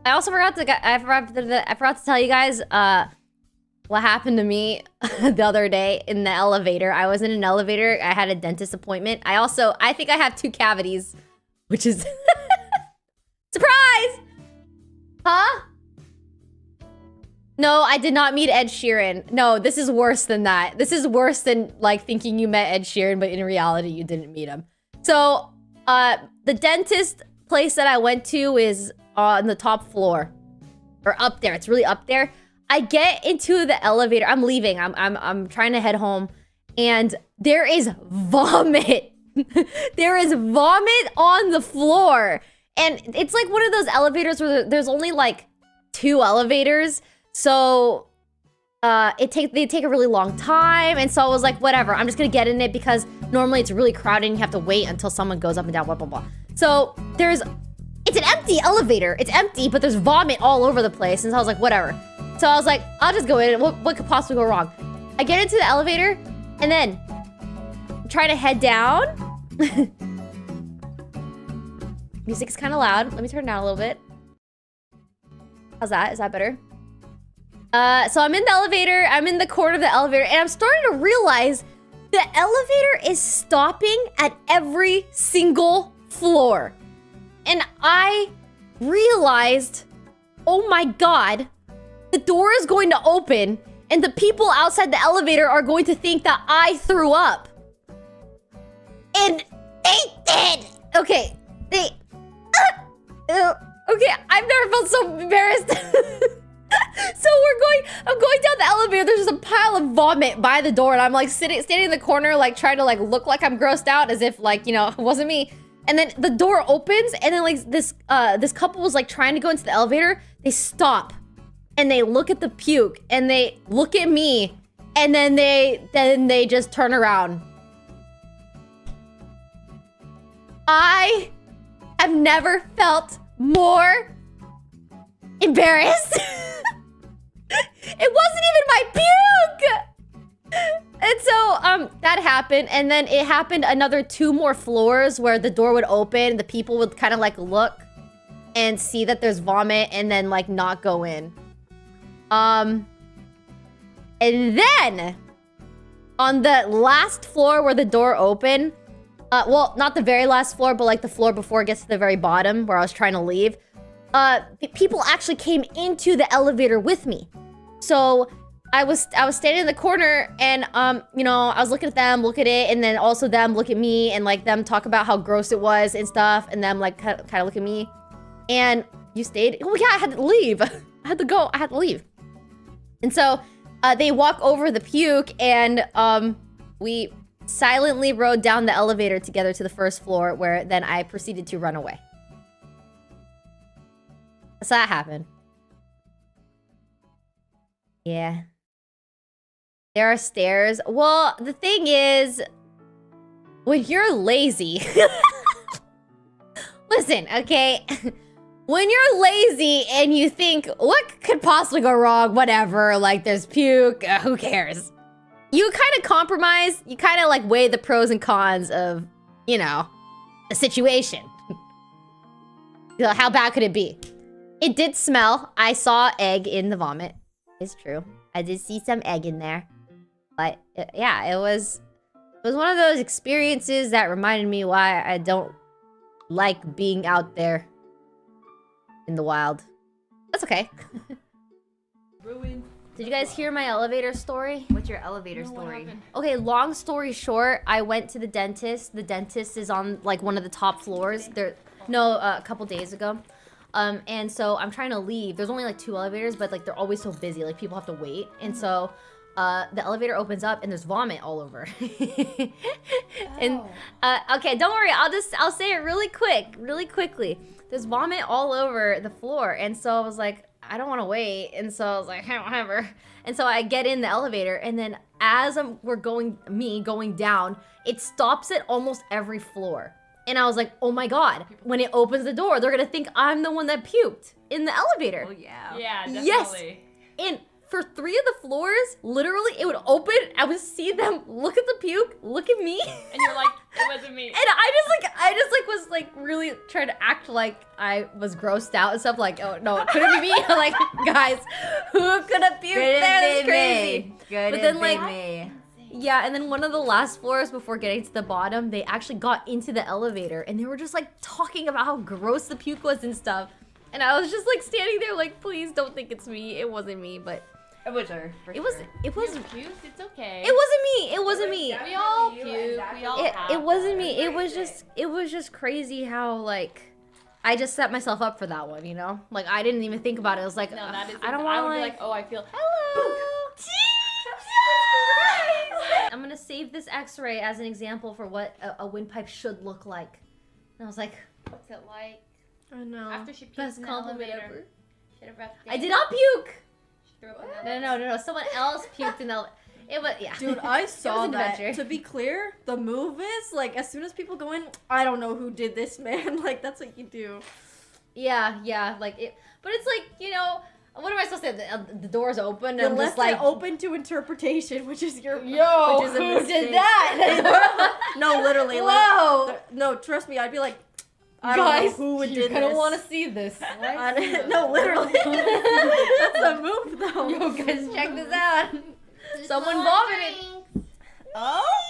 I also forgot to I forgot to tell you guys what happened to me the other day in the elevator. I was in an elevator. I had a dentist appointment. I think I have 2 cavities, which is surprise. Huh? No, I did not meet Ed Sheeran. No, this is worse than that. This is worse than like thinking you met Ed Sheeran, but in reality you didn't meet him. So, the dentist place that I went to is on the top floor, or up there. It's really up there. I get into the elevator. I'm leaving. I'm trying to head home, and there is vomit. There is vomit on the floor, and it's like one of those elevators where there's only like 2 elevators. So they take a really long time, and so I was like, whatever, I'm just gonna get in it because normally it's really crowded and you have to wait until someone goes up and down, blah blah blah. So it's an empty elevator. It's empty, but there's vomit all over the place, and so I was like, whatever. So I was like, I'll just go in. What could possibly go wrong? I get into the elevator, and then try to head down. Music's kind of loud. Let me turn it down a little bit. How's that? Is that better? So I'm in the elevator, I'm in the corner of the elevator, and I'm starting to realize the elevator is stopping at every single floor. And I realized, oh my God, the door is going to open and the people outside the elevator are going to think that I threw up. And they did. Okay, okay, I've never felt so embarrassed. So I'm going down the elevator. There's just a pile of vomit by the door, and I'm like standing in the corner, like trying to like look like I'm grossed out, as if like, you know, it wasn't me. And then the door opens, and then like this couple was like trying to go into the elevator. They stop, and they look at the puke, and they look at me, and then they just turn around. I have never felt more embarrassed. It wasn't even my puke! And so, that happened, and then it happened another 2 more floors where the door would open, the people would kind of like look and see that there's vomit and then like not go in. And then, on the last floor where the door opened, well, not the very last floor, but like the floor before it gets to the very bottom where I was trying to leave, people actually came into the elevator with me. So I was standing in the corner, and you know, I was looking at them, look at it, and then also them look at me, and like them talk about how gross it was and stuff, and them like kind of look at me. And you stayed? Oh yeah, I had to leave. I had to go. I had to leave. And so they walk over the puke, and we silently rode down the elevator together to the first floor, where then I proceeded to run away. So that happened. Yeah. There are stairs. Well, the thing is, when you're lazy... Listen, okay? When you're lazy and you think, what could possibly go wrong? Whatever, like there's puke, who cares? You kind of compromise. You kind of like weigh the pros and cons of, you know, the situation. How bad could it be? It did smell. I saw egg in the vomit. It's true. I did see some egg in there. But yeah, it was one of those experiences that reminded me why I don't like being out there in the wild. That's okay. Ruined. Did you guys hear my elevator story? What's your elevator story? Okay, long story short, I went to the dentist. The dentist is on like one of the top floors. A couple days ago. And so I'm trying to leave. There's only like 2 elevators, but like they're always so busy. Like people have to wait. And so the elevator opens up and there's vomit all over. And okay, don't worry. I'll say it really quickly. There's vomit all over the floor. And so I was like, I don't want to wait. And so I was like, whatever. And so I get in the elevator, and then as we're going down, it stops at almost every floor. And I was like, oh my God, when it opens the door, they're gonna think I'm the one that puked in the elevator. Oh yeah. Yeah, definitely. Yes. And for 3 of the floors, literally, it would open. I would see them look at the puke, look at me, And you're like, it wasn't me. and I just was like really trying to act like I was grossed out and stuff. Like, oh no, it couldn't be me. Like, guys, who could have puked there? It's crazy. Good. But then, like, me. yeah, and then one of the last floors before getting to the bottom, they actually got into the elevator and they were just like talking about how gross the puke was and stuff. And I was just like standing there like, please don't think it's me. It wasn't me, but It was her. it was You puked, it's okay. it wasn't me. It wasn't me. We all puke. We all have It wasn't me. that. It was just crazy how like I just set myself up for that one, you know? Like I didn't even think about it. I was like, No, that is. I don't I want would to be like, like, oh, I feel. hello. I'm gonna save this X-ray as an example for what a windpipe should look like. And I was like, What's it like? I know. After she puked Best in the compliment elevator. ever. Should have wrapped I it. did not puke. She threw up in the No. Someone else puked in the. It was yeah. Dude, I saw an that. adventure. To be clear, the move is like as soon as people go in, I don't know who did this, man. Like that's what you do. Yeah, like it. But it's like, you know, what am I supposed to say? The door's open You and I'm left just like, it open to interpretation, which is your yo, which is a who mistake. did that? No, literally. Whoa. No, trust me. I'd be like, I don't know who would you're did gonna this. want to see this. No, literally. That's a move, though. Yo, guys, check this out. Someone vomited. Oh.